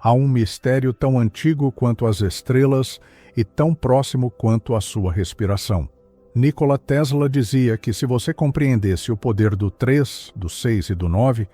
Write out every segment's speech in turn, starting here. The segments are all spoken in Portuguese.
Há um mistério tão antigo quanto as estrelas e tão próximo quanto a sua respiração. Nikola Tesla dizia que se você compreendesse o poder do 3, do 6 e do 9,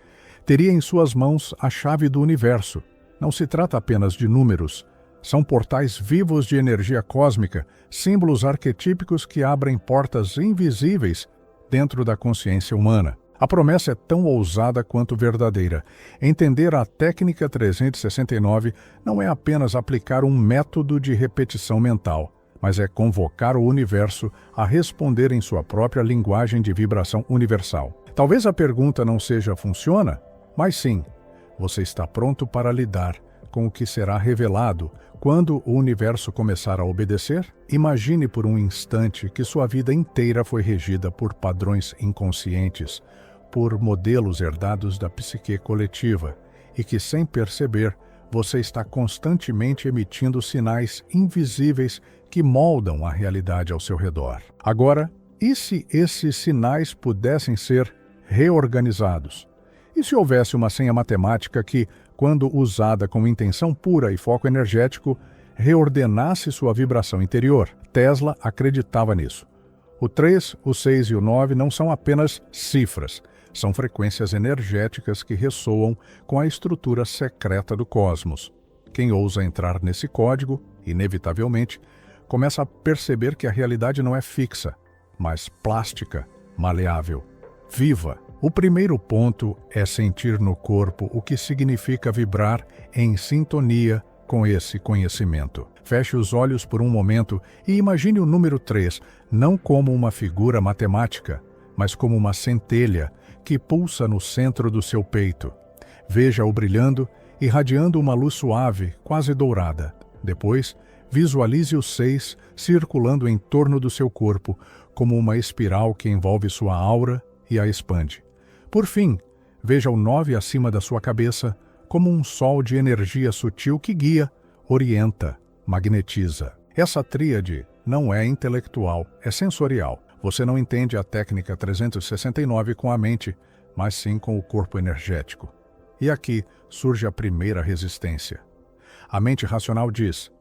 teria em suas mãos a chave do universo. Não se trata apenas de números. São portais vivos de energia cósmica, símbolos arquetípicos que abrem portas invisíveis dentro da consciência humana. A promessa é tão ousada quanto verdadeira. Entender a técnica 369 não é apenas aplicar um método de repetição mental, mas é convocar o universo a responder em sua própria linguagem de vibração universal. Talvez a pergunta não seja funciona, mas sim, você está pronto para lidar com o que será revelado quando o universo começar a obedecer? Imagine por um instante que sua vida inteira foi regida por padrões inconscientes, por modelos herdados da psique coletiva, e que, sem perceber, você está constantemente emitindo sinais invisíveis que moldam a realidade ao seu redor. Agora, e se esses sinais pudessem ser reorganizados? E se houvesse uma senha matemática que, quando usada com intenção pura e foco energético, reordenasse sua vibração interior? Tesla acreditava nisso. O 3, o 6 e o 9 não são apenas cifras, são frequências energéticas que ressoam com a estrutura secreta do cosmos. Quem ousa entrar nesse código, inevitavelmente, começa a perceber que a realidade não é fixa, mas plástica, maleável, viva. O primeiro ponto é sentir no corpo o que significa vibrar em sintonia com esse conhecimento. Feche os olhos por um momento e imagine o número 3 não como uma figura matemática, mas como uma centelha que pulsa no centro do seu peito. Veja-o brilhando, irradiando uma luz suave, quase dourada. Depois, visualize o 6 circulando em torno do seu corpo, como uma espiral que envolve sua aura e a expande. Por fim, veja o 9 acima da sua cabeça, como um sol de energia sutil que guia, orienta, magnetiza. Essa tríade não é intelectual, é sensorial. Você não entende a técnica 369 com a mente, mas sim com o corpo energético. E aqui surge a primeira resistência. A mente racional diz: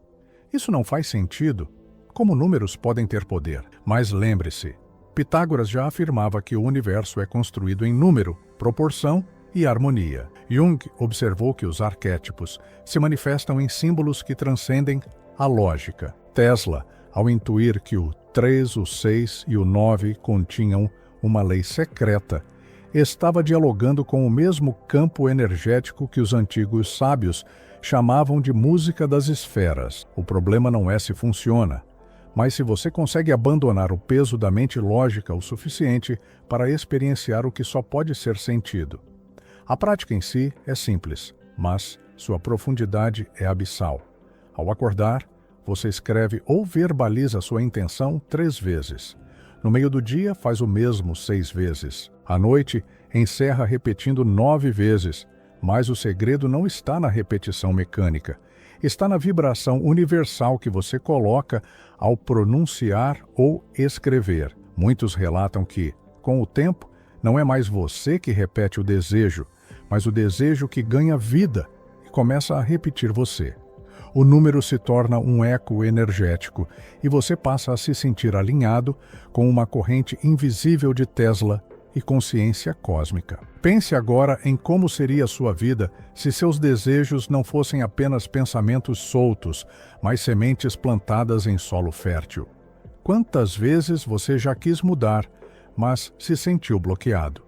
isso não faz sentido. Como números podem ter poder? Mas lembre-se, Pitágoras já afirmava que o universo é construído em número, proporção e harmonia. Jung observou que os arquétipos se manifestam em símbolos que transcendem a lógica. Tesla, ao intuir que o 3, o 6 e o 9 continham uma lei secreta, estava dialogando com o mesmo campo energético que os antigos sábios chamavam de música das esferas. O problema não é se funciona, mas se você consegue abandonar o peso da mente lógica o suficiente para experienciar o que só pode ser sentido. A prática em si é simples, mas sua profundidade é abissal. Ao acordar, você escreve ou verbaliza sua intenção 3 vezes. No meio do dia, faz o mesmo 6 vezes. À noite, encerra repetindo 9 vezes. Mas o segredo não está na repetição mecânica. Está na vibração universal que você coloca ao pronunciar ou escrever. Muitos relatam que, com o tempo, não é mais você que repete o desejo, mas o desejo que ganha vida e começa a repetir você. O número se torna um eco energético e você passa a se sentir alinhado com uma corrente invisível de Tesla e consciência cósmica. Pense agora em como seria a sua vida se seus desejos não fossem apenas pensamentos soltos, mas sementes plantadas em solo fértil. Quantas vezes você já quis mudar, mas se sentiu bloqueado?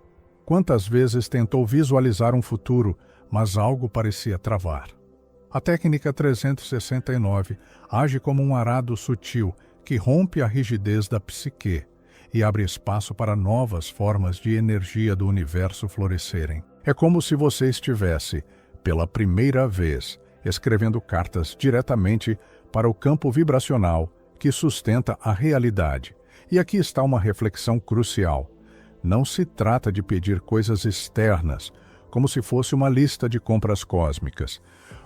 Quantas vezes tentou visualizar um futuro, mas algo parecia travar? A técnica 369 age como um arado sutil que rompe a rigidez da psique e abre espaço para novas formas de energia do universo florescerem. É como se você estivesse, pela primeira vez, escrevendo cartas diretamente para o campo vibracional que sustenta a realidade. E aqui está uma reflexão crucial. Não se trata de pedir coisas externas, como se fosse uma lista de compras cósmicas.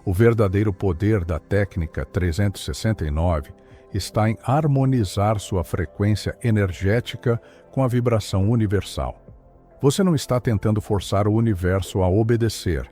O verdadeiro poder da técnica 369 está em harmonizar sua frequência energética com a vibração universal. Você não está tentando forçar o universo a obedecer,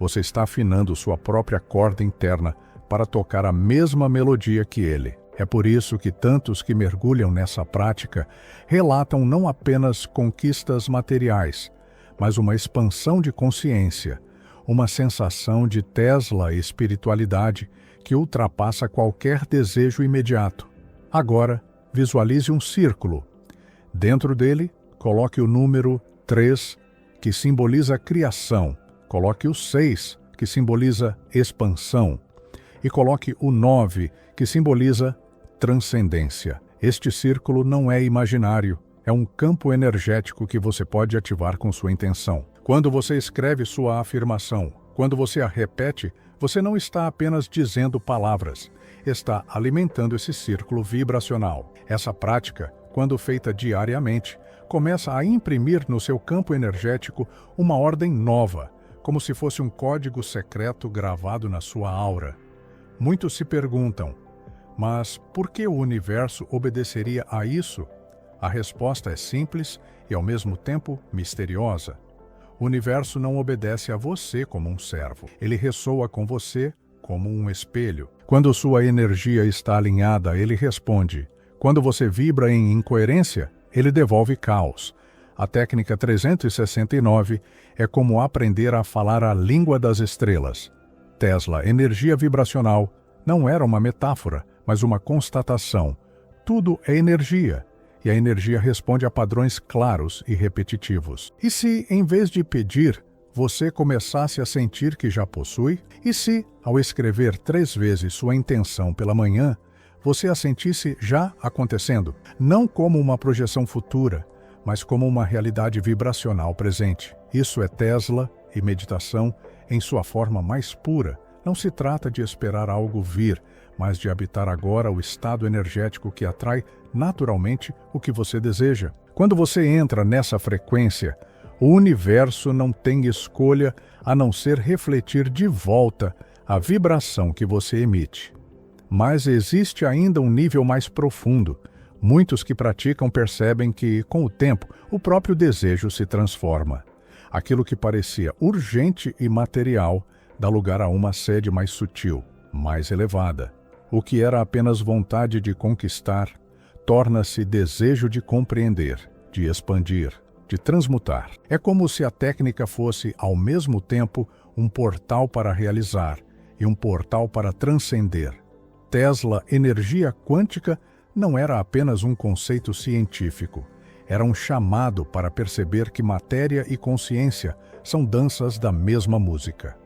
Você está afinando sua própria corda interna para tocar a mesma melodia que ele. É por isso que tantos que mergulham nessa prática relatam não apenas conquistas materiais, mas uma expansão de consciência, uma sensação de Tesla espiritualidade que ultrapassa qualquer desejo imediato. Agora, visualize um círculo. Dentro dele, coloque o número 3, que simboliza criação. Coloque o 6, que simboliza expansão. E coloque o 9, que simboliza transcendência. Este círculo não é imaginário, é um campo energético que você pode ativar com sua intenção. Quando você escreve sua afirmação, quando você a repete, você não está apenas dizendo palavras, está alimentando esse círculo vibracional. Essa prática, quando feita diariamente, começa a imprimir no seu campo energético uma ordem nova, como se fosse um código secreto gravado na sua aura. Muitos se perguntam, mas por que o universo obedeceria a isso? A resposta é simples e, ao mesmo tempo, misteriosa. O universo não obedece a você como um servo. Ele ressoa com você como um espelho. Quando sua energia está alinhada, ele responde. Quando você vibra em incoerência, ele devolve caos. A técnica 369 é como aprender a falar a língua das estrelas. Tesla, energia vibracional, não era uma metáfora, mas uma constatação. Tudo é energia, e a energia responde a padrões claros e repetitivos. E se, em vez de pedir, você começasse a sentir que já possui? E se, ao escrever 3 vezes sua intenção pela manhã, você a sentisse já acontecendo? Não como uma projeção futura, mas como uma realidade vibracional presente. Isso é Tesla e meditação em sua forma mais pura. Não se trata de esperar algo vir, mas de habitar agora o estado energético que atrai naturalmente o que você deseja. Quando você entra nessa frequência, o universo não tem escolha a não ser refletir de volta a vibração que você emite. Mas existe ainda um nível mais profundo. Muitos que praticam percebem que, com o tempo, o próprio desejo se transforma. Aquilo que parecia urgente e material dá lugar a uma sede mais sutil, mais elevada. O que era apenas vontade de conquistar, torna-se desejo de compreender, de expandir, de transmutar. É como se a técnica fosse, ao mesmo tempo, um portal para realizar e um portal para transcender. Tesla, energia quântica, não era apenas um conceito científico. Era um chamado para perceber que matéria e consciência são danças da mesma música.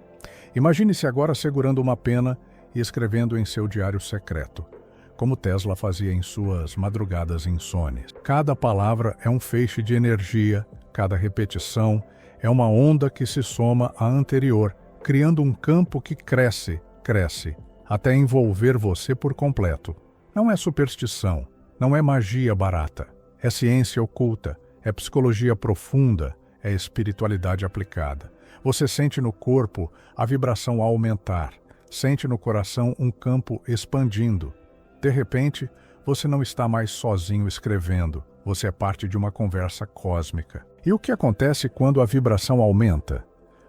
Imagine-se agora segurando uma pena e escrevendo em seu diário secreto, como Tesla fazia em suas madrugadas insones. Cada palavra é um feixe de energia, cada repetição é uma onda que se soma à anterior, criando um campo que cresce, até envolver você por completo. Não é superstição, não é magia barata, é ciência oculta, é psicologia profunda, é espiritualidade aplicada. Você sente no corpo a vibração aumentar, sente no coração um campo expandindo. De repente, você não está mais sozinho escrevendo, você é parte de uma conversa cósmica. E o que acontece quando a vibração aumenta?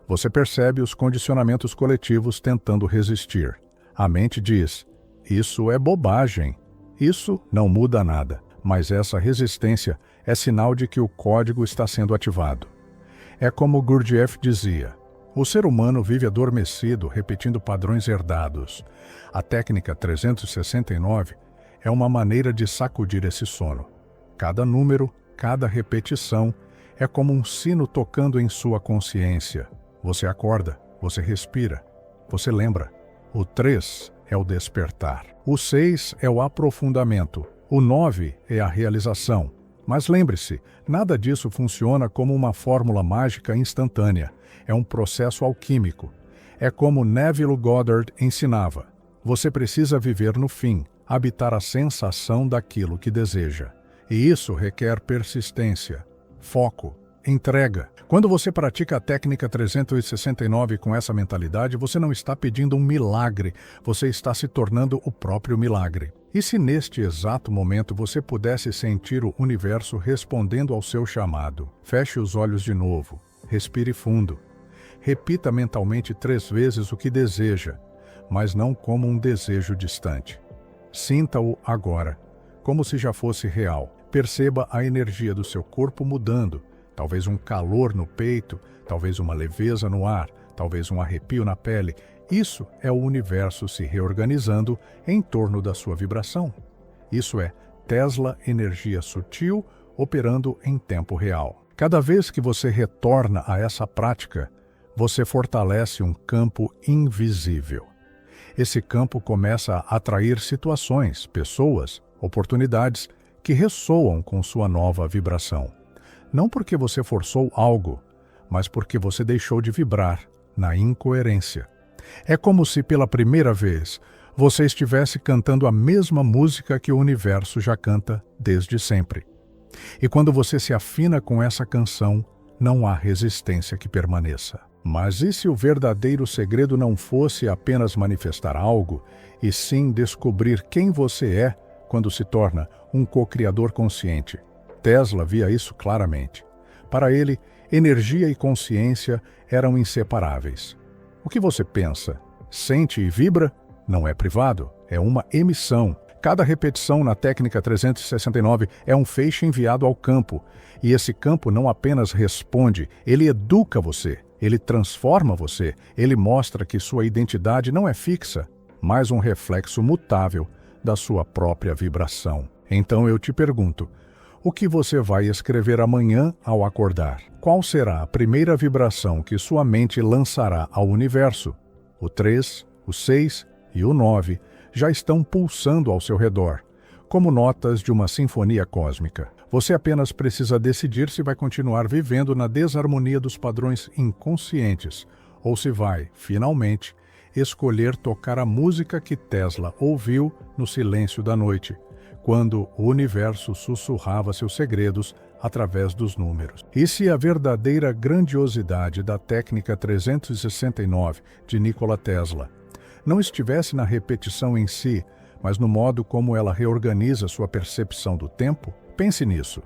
Você percebe os condicionamentos coletivos tentando resistir. A mente diz, isso é bobagem, isso não muda nada. Mas essa resistência é sinal de que o código está sendo ativado. É como Gurdjieff dizia, o ser humano vive adormecido, repetindo padrões herdados. A técnica 369 é uma maneira de sacudir esse sono. Cada número, cada repetição, é como um sino tocando em sua consciência. Você acorda, você respira, você lembra. O 3 é o despertar. O 6 é o aprofundamento. O 9 é a realização. Mas lembre-se, nada disso funciona como uma fórmula mágica instantânea. É um processo alquímico. É como Neville Goddard ensinava. Você precisa viver no fim, habitar a sensação daquilo que deseja. E isso requer persistência, foco, entrega. Quando você pratica a técnica 369 com essa mentalidade, você não está pedindo um milagre, você está se tornando o próprio milagre. E se neste exato momento você pudesse sentir o universo respondendo ao seu chamado? Feche os olhos de novo, respire fundo. Repita mentalmente 3 vezes o que deseja, mas não como um desejo distante. Sinta-o agora, como se já fosse real. Perceba a energia do seu corpo mudando, talvez um calor no peito, talvez uma leveza no ar, talvez um arrepio na pele. Isso é o universo se reorganizando em torno da sua vibração. Isso é Tesla energia sutil operando em tempo real. Cada vez que você retorna a essa prática, você fortalece um campo invisível. Esse campo começa a atrair situações, pessoas, oportunidades que ressoam com sua nova vibração. Não porque você forçou algo, mas porque você deixou de vibrar na incoerência. É como se pela primeira vez você estivesse cantando a mesma música que o universo já canta desde sempre. E quando você se afina com essa canção, não há resistência que permaneça. Mas e se o verdadeiro segredo não fosse apenas manifestar algo, e sim descobrir quem você é quando se torna um co-criador consciente? Tesla via isso claramente. Para ele, energia e consciência eram inseparáveis. O que você pensa, sente e vibra não é privado, é uma emissão. Cada repetição na técnica 369 é um feixe enviado ao campo. E esse campo não apenas responde, ele educa você, ele transforma você, ele mostra que sua identidade não é fixa, mas um reflexo mutável da sua própria vibração. Então eu te pergunto, o que você vai escrever amanhã ao acordar? Qual será a primeira vibração que sua mente lançará ao universo? O 3, o 6 e o 9 já estão pulsando ao seu redor, como notas de uma sinfonia cósmica. Você apenas precisa decidir se vai continuar vivendo na desarmonia dos padrões inconscientes ou se vai, finalmente, escolher tocar a música que Tesla ouviu no silêncio da noite, quando o universo sussurrava seus segredos através dos números. E se a verdadeira grandiosidade da técnica 369 de Nikola Tesla não estivesse na repetição em si, mas no modo como ela reorganiza sua percepção do tempo? Pense nisso.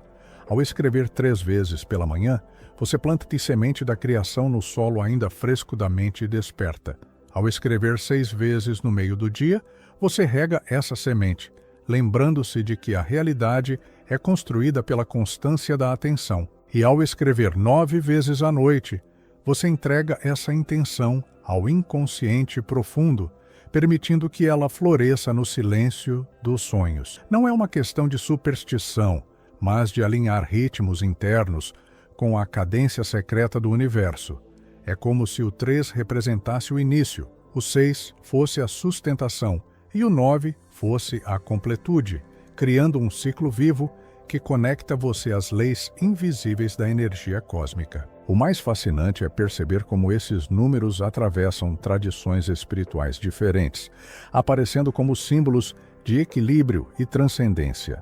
Ao escrever 3 vezes pela manhã, você planta a semente da criação no solo ainda fresco da mente desperta. Ao escrever 6 vezes no meio do dia, você rega essa semente, lembrando-se de que a realidade é construída pela constância da atenção. E ao escrever 9 vezes à noite, você entrega essa intenção ao inconsciente profundo, permitindo que ela floresça no silêncio dos sonhos. Não é uma questão de superstição, mas de alinhar ritmos internos com a cadência secreta do universo. É como se o 3 representasse o início, o 6 fosse a sustentação e o 9 fosse a completude, criando um ciclo vivo que conecta você às leis invisíveis da energia cósmica. O mais fascinante é perceber como esses números atravessam tradições espirituais diferentes, aparecendo como símbolos de equilíbrio e transcendência.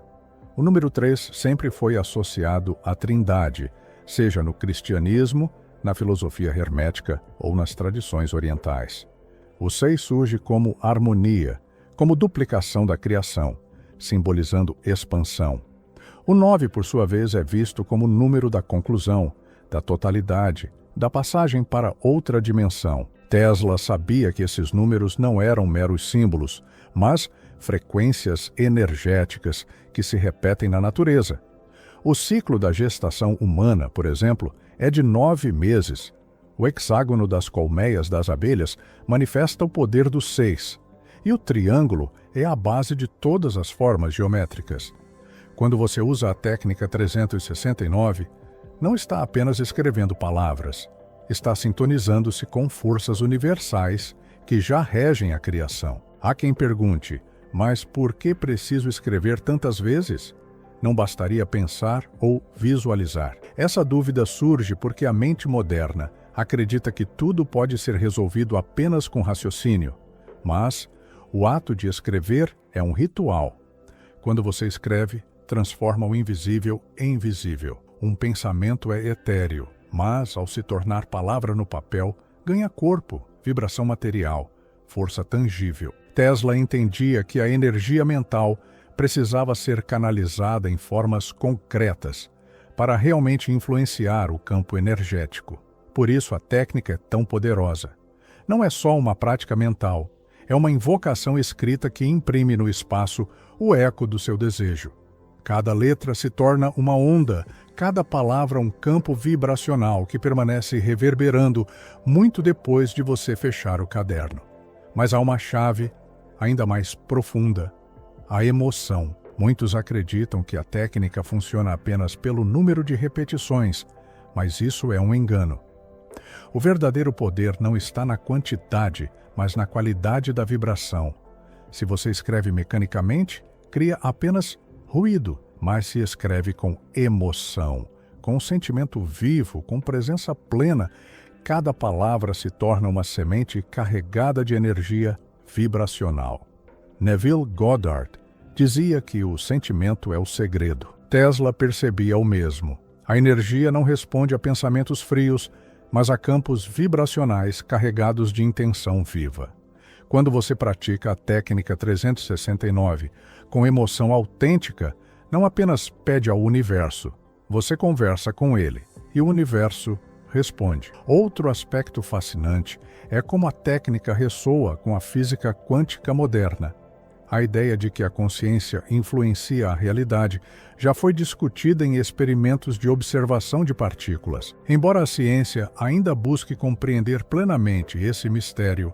O número 3 sempre foi associado à Trindade, seja no cristianismo, na filosofia hermética ou nas tradições orientais. O 6 surge como harmonia, como duplicação da criação, simbolizando expansão. O 9, por sua vez, é visto como o número da conclusão, da totalidade, da passagem para outra dimensão. Tesla sabia que esses números não eram meros símbolos, mas frequências energéticas que se repetem na natureza. O ciclo da gestação humana, por exemplo, é de 9 meses. O hexágono das colmeias das abelhas manifesta o poder do 6, e o triângulo é a base de todas as formas geométricas. Quando você usa a técnica 369, não está apenas escrevendo palavras, está sintonizando-se com forças universais que já regem a criação. Há quem pergunte, mas por que preciso escrever tantas vezes? Não bastaria pensar ou visualizar? Essa dúvida surge porque a mente moderna acredita que tudo pode ser resolvido apenas com raciocínio, mas o ato de escrever é um ritual. Quando você escreve, transforma o invisível em visível. Um pensamento é etéreo, mas, ao se tornar palavra no papel, ganha corpo, vibração material, força tangível. Tesla entendia que a energia mental precisava ser canalizada em formas concretas para realmente influenciar o campo energético. Por isso a técnica é tão poderosa. Não é só uma prática mental, é uma invocação escrita que imprime no espaço o eco do seu desejo. Cada letra se torna uma onda, cada palavra um campo vibracional que permanece reverberando muito depois de você fechar o caderno. Mas há uma chave ainda mais profunda: a emoção. Muitos acreditam que a técnica funciona apenas pelo número de repetições, mas isso é um engano. O verdadeiro poder não está na quantidade, mas na qualidade da vibração. Se você escreve mecanicamente, cria apenas ruído, mas se escreve com emoção, com um sentimento vivo, com presença plena, cada palavra se torna uma semente carregada de energia vibracional. Neville Goddard dizia que o sentimento é o segredo. Tesla percebia o mesmo. A energia não responde a pensamentos frios, mas a campos vibracionais carregados de intenção viva. Quando você pratica a técnica 369 com emoção autêntica, não apenas pede ao universo, você conversa com ele e o universo responde. Outro aspecto fascinante é como a técnica ressoa com a física quântica moderna. A ideia de que a consciência influencia a realidade já foi discutida em experimentos de observação de partículas. Embora a ciência ainda busque compreender plenamente esse mistério,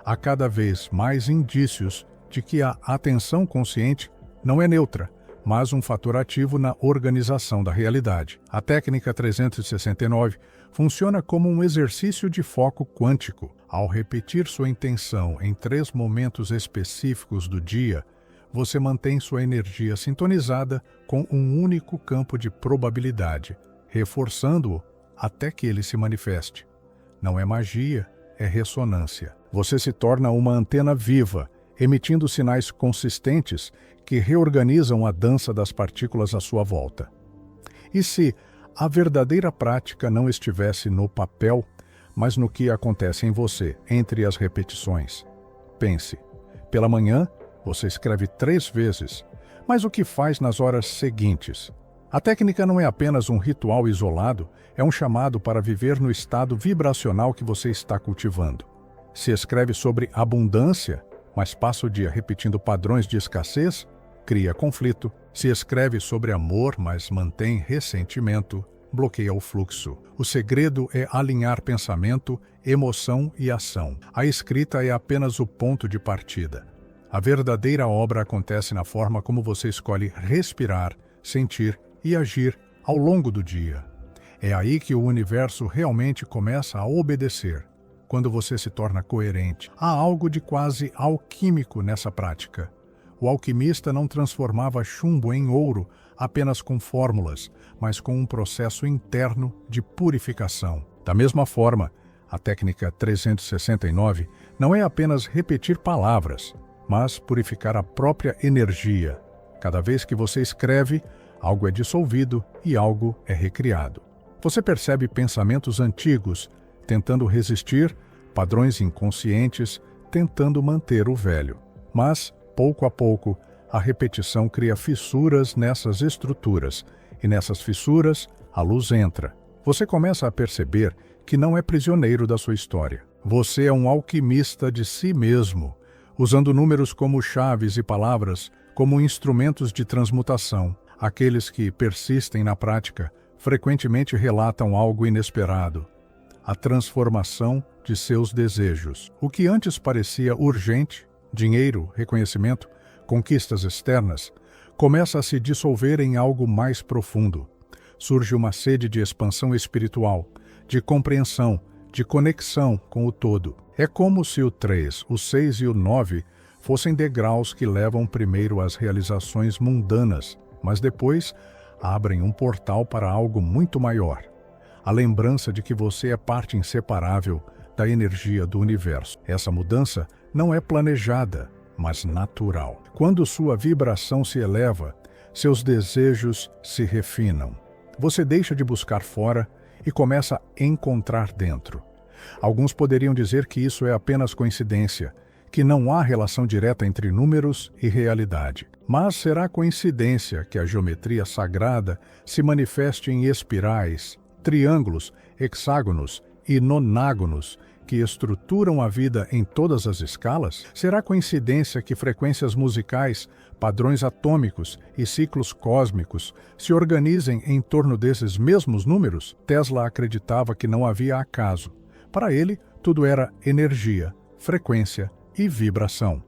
há cada vez mais indícios de que a atenção consciente não é neutra, mas um fator ativo na organização da realidade. A técnica 369 funciona como um exercício de foco quântico. Ao repetir sua intenção em 3 momentos específicos do dia, você mantém sua energia sintonizada com um único campo de probabilidade, reforçando-o até que ele se manifeste. Não é magia, é ressonância. Você se torna uma antena viva, emitindo sinais consistentes que reorganizam a dança das partículas à sua volta. E se a verdadeira prática não estivesse no papel, mas no que acontece em você, entre as repetições? Pense, pela manhã você escreve 3 vezes, mas o que faz nas horas seguintes? A técnica não é apenas um ritual isolado, é um chamado para viver no estado vibracional que você está cultivando. Se escreve sobre abundância, mas passa o dia repetindo padrões de escassez, cria conflito. Se escreve sobre amor, mas mantém ressentimento, bloqueia o fluxo. O segredo é alinhar pensamento, emoção e ação. A escrita é apenas o ponto de partida. A verdadeira obra acontece na forma como você escolhe respirar, sentir e agir ao longo do dia. É aí que o universo realmente começa a obedecer. Quando você se torna coerente, há algo de quase alquímico nessa prática. O alquimista não transformava chumbo em ouro apenas com fórmulas, mas com um processo interno de purificação. Da mesma forma, a técnica 369 não é apenas repetir palavras, mas purificar a própria energia. Cada vez que você escreve, algo é dissolvido e algo é recriado. Você percebe pensamentos antigos tentando resistir, padrões inconscientes tentando manter o velho. Mas, pouco a pouco, a repetição cria fissuras nessas estruturas, e nessas fissuras a luz entra. Você começa a perceber que não é prisioneiro da sua história. Você é um alquimista de si mesmo, usando números como chaves e palavras como instrumentos de transmutação. Aqueles que persistem na prática frequentemente relatam algo inesperado: a transformação de seus desejos. O que antes parecia urgente, dinheiro, reconhecimento, conquistas externas, começa a se dissolver em algo mais profundo. Surge uma sede de expansão espiritual, de compreensão, de conexão com o todo. É como se o 3, o 6 e o 9 fossem degraus que levam primeiro às realizações mundanas, mas depois abrem um portal para algo muito maior. A lembrança de que você é parte inseparável da energia do universo. Essa mudança não é planejada, mas natural. Quando sua vibração se eleva, seus desejos se refinam. Você deixa de buscar fora e começa a encontrar dentro. Alguns poderiam dizer que isso é apenas coincidência, que não há relação direta entre números e realidade. Mas será coincidência que a geometria sagrada se manifeste em espirais, triângulos, hexágonos e nonágonos que estruturam a vida em todas as escalas? Será coincidência que frequências musicais, padrões atômicos e ciclos cósmicos se organizem em torno desses mesmos números? Tesla acreditava que não havia acaso. Para ele, tudo era energia, frequência e vibração.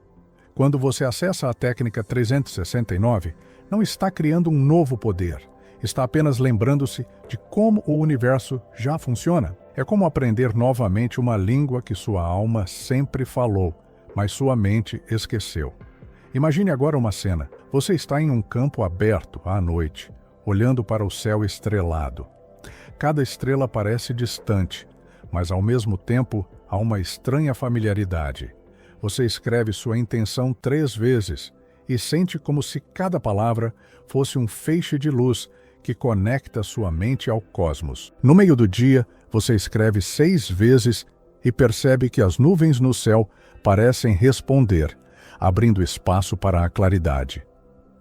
Quando você acessa a técnica 369, não está criando um novo poder. Está apenas lembrando-se de como o universo já funciona. É como aprender novamente uma língua que sua alma sempre falou, mas sua mente esqueceu. Imagine agora uma cena. Você está em um campo aberto à noite, olhando para o céu estrelado. Cada estrela parece distante, mas ao mesmo tempo há uma estranha familiaridade. Você escreve sua intenção 3 vezes e sente como se cada palavra fosse um feixe de luz que conecta sua mente ao cosmos. No meio do dia, você escreve 6 vezes e percebe que as nuvens no céu parecem responder, abrindo espaço para a claridade.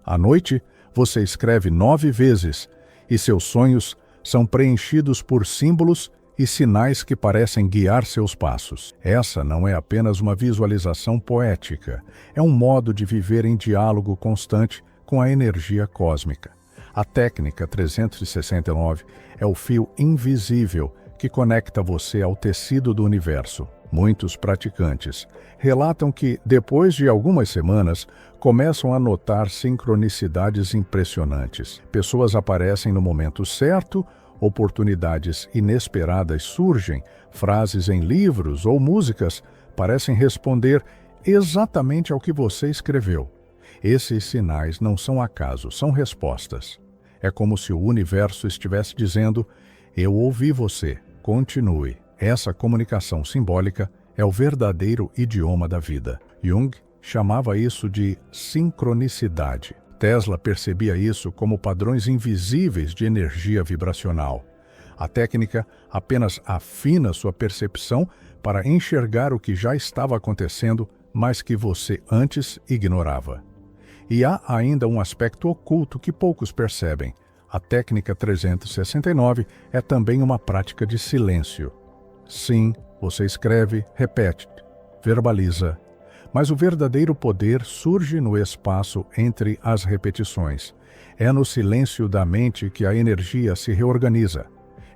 À noite, você escreve 9 vezes e seus sonhos são preenchidos por símbolos e sinais que parecem guiar seus passos. Essa não é apenas uma visualização poética, é um modo de viver em diálogo constante com a energia cósmica. A técnica 369 é o fio invisível que conecta você ao tecido do universo. Muitos praticantes relatam que, depois de algumas semanas, começam a notar sincronicidades impressionantes. Pessoas aparecem no momento certo, oportunidades inesperadas surgem, frases em livros ou músicas parecem responder exatamente ao que você escreveu. Esses sinais não são acaso, são respostas. É como se o universo estivesse dizendo: eu ouvi você, continue. Essa comunicação simbólica é o verdadeiro idioma da vida. Jung chamava isso de sincronicidade. Tesla percebia isso como padrões invisíveis de energia vibracional. A técnica apenas afina sua percepção para enxergar o que já estava acontecendo, mas que você antes ignorava. E há ainda um aspecto oculto que poucos percebem. A técnica 369 é também uma prática de silêncio. Sim, você escreve, repete, verbaliza, mas o verdadeiro poder surge no espaço entre as repetições. É no silêncio da mente que a energia se reorganiza.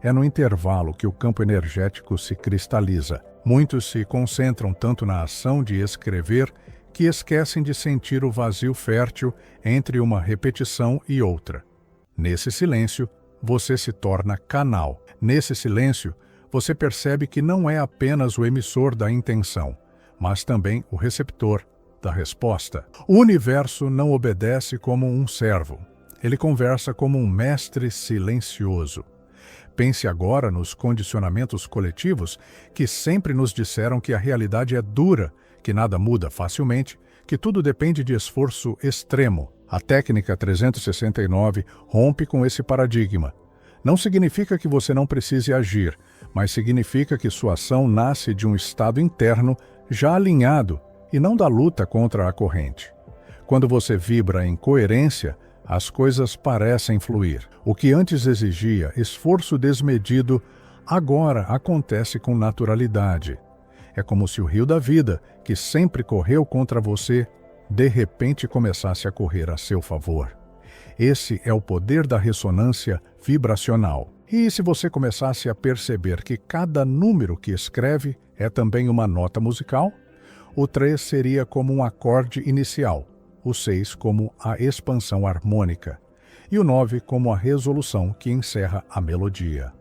É no intervalo que o campo energético se cristaliza. Muitos se concentram tanto na ação de escrever que esquecem de sentir o vazio fértil entre uma repetição e outra. Nesse silêncio, você se torna canal. Nesse silêncio, você percebe que não é apenas o emissor da intenção, mas também o receptor da resposta. O universo não obedece como um servo. Ele conversa como um mestre silencioso. Pense agora nos condicionamentos coletivos que sempre nos disseram que a realidade é dura, que nada muda facilmente, que tudo depende de esforço extremo. A técnica 369 rompe com esse paradigma. Não significa que você não precise agir, mas significa que sua ação nasce de um estado interno já alinhado e não da luta contra a corrente. Quando você vibra em coerência, as coisas parecem fluir. O que antes exigia esforço desmedido, agora acontece com naturalidade. É como se o rio da vida, que sempre correu contra você, de repente começasse a correr a seu favor. Esse é o poder da ressonância vibracional. E se você começasse a perceber que cada número que escreve é também uma nota musical? O 3 seria como um acorde inicial, o 6 como a expansão harmônica e o 9 como a resolução que encerra a melodia.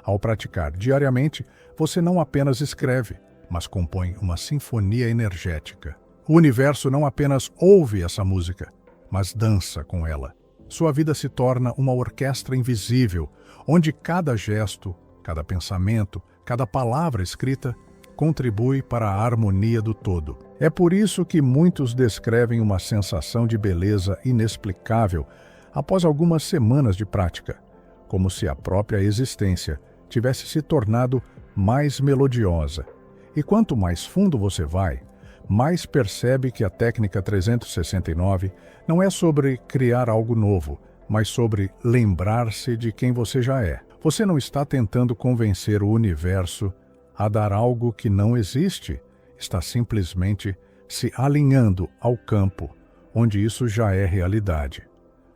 Ao praticar diariamente, você não apenas escreve, mas compõe uma sinfonia energética. O universo não apenas ouve essa música, mas dança com ela. Sua vida se torna uma orquestra invisível, onde cada gesto, cada pensamento, cada palavra escrita contribui para a harmonia do todo. É por isso que muitos descrevem uma sensação de beleza inexplicável após algumas semanas de prática, como se a própria existência tivesse se tornado mais melodiosa. E quanto mais fundo você vai, mais percebe que a técnica 369 não é sobre criar algo novo, mas sobre lembrar-se de quem você já é. Você não está tentando convencer o universo a dar algo que não existe, está simplesmente se alinhando ao campo onde isso já é realidade.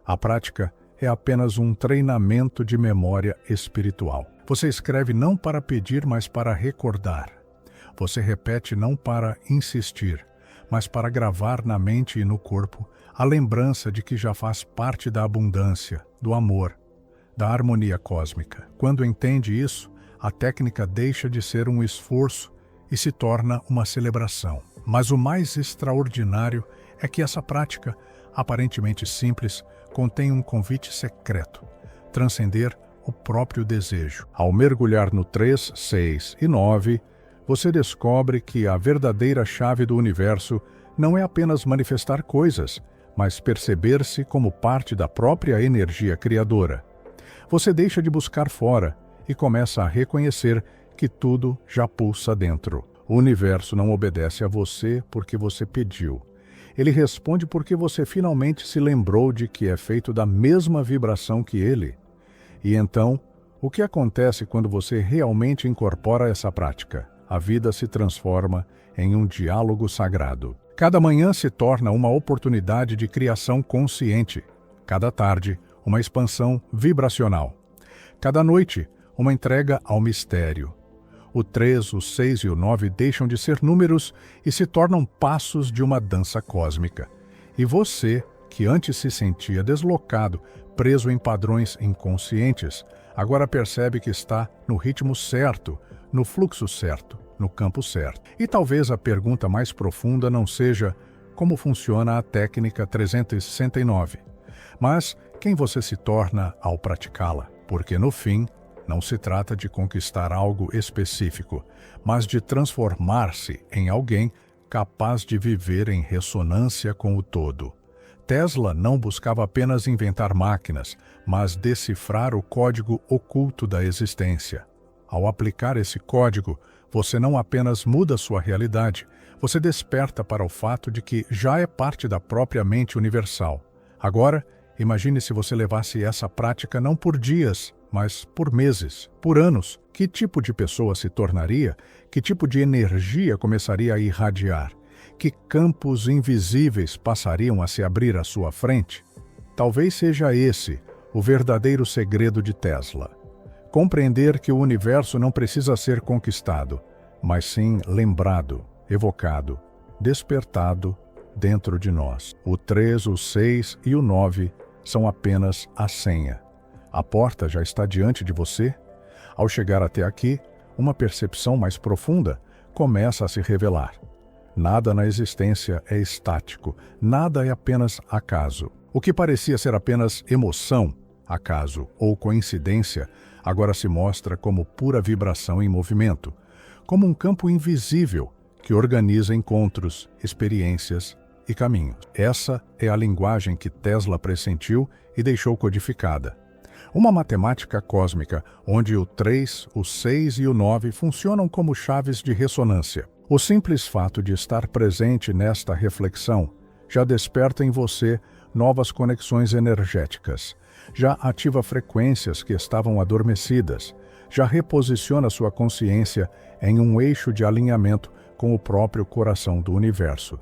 A prática é apenas um treinamento de memória espiritual. Você escreve não para pedir, mas para recordar. Você repete não para insistir, mas para gravar na mente e no corpo a lembrança de que já faz parte da abundância, do amor, da harmonia cósmica. Quando entende isso, a técnica deixa de ser um esforço e se torna uma celebração. Mas o mais extraordinário é que essa prática, aparentemente simples, contém um convite secreto: transcender o próprio desejo. Ao mergulhar no 3, 6 e 9, você descobre que a verdadeira chave do universo não é apenas manifestar coisas, mas perceber-se como parte da própria energia criadora. Você deixa de buscar fora e começa a reconhecer que tudo já pulsa dentro. O universo não obedece a você porque você pediu. Ele responde porque você finalmente se lembrou de que é feito da mesma vibração que ele. E então, o que acontece quando você realmente incorpora essa prática? A vida se transforma em um diálogo sagrado. Cada manhã se torna uma oportunidade de criação consciente. Cada tarde, uma expansão vibracional. Cada noite, uma entrega ao mistério. O 3, o 6 e o 9 deixam de ser números e se tornam passos de uma dança cósmica. E você, que antes se sentia deslocado, preso em padrões inconscientes, agora percebe que está no ritmo certo, no fluxo certo, no campo certo. E talvez a pergunta mais profunda não seja como funciona a técnica 369, mas quem você se torna ao praticá-la. Porque no fim, não se trata de conquistar algo específico, mas de transformar-se em alguém capaz de viver em ressonância com o todo. Tesla não buscava apenas inventar máquinas, mas decifrar o código oculto da existência. Ao aplicar esse código, você não apenas muda sua realidade, você desperta para o fato de que já é parte da própria mente universal. Agora, imagine se você levasse essa prática não por dias, mas por meses, por anos. Que tipo de pessoa se tornaria? Que tipo de energia começaria a irradiar? Que campos invisíveis passariam a se abrir à sua frente? Talvez seja esse o verdadeiro segredo de Tesla. Compreender que o universo não precisa ser conquistado, mas sim lembrado, evocado, despertado dentro de nós. O 3, o 6 e o 9 são apenas a senha. A porta já está diante de você. Ao chegar até aqui, uma percepção mais profunda começa a se revelar. Nada na existência é estático, nada é apenas acaso. O que parecia ser apenas emoção, acaso ou coincidência, agora se mostra como pura vibração em movimento, como um campo invisível que organiza encontros, experiências e caminhos. Essa é a linguagem que Tesla pressentiu e deixou codificada. Uma matemática cósmica, onde o 3, o 6 e o 9 funcionam como chaves de ressonância. O simples fato de estar presente nesta reflexão já desperta em você novas conexões energéticas, já ativa frequências que estavam adormecidas, já reposiciona sua consciência em um eixo de alinhamento com o próprio coração do universo.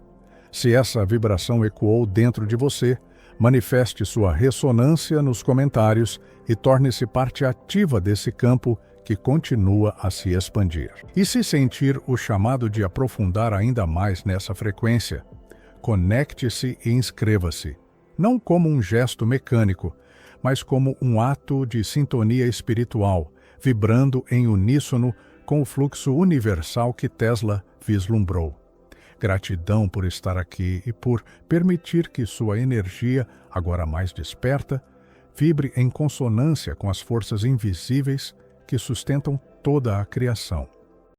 Se essa vibração ecoou dentro de você, manifeste sua ressonância nos comentários e torne-se parte ativa desse campo que continua a se expandir. E se sentir o chamado de aprofundar ainda mais nessa frequência, conecte-se e inscreva-se, não como um gesto mecânico, mas como um ato de sintonia espiritual, vibrando em uníssono com o fluxo universal que Tesla vislumbrou. Gratidão por estar aqui e por permitir que sua energia, agora mais desperta, vibre em consonância com as forças invisíveis que sustentam toda a criação.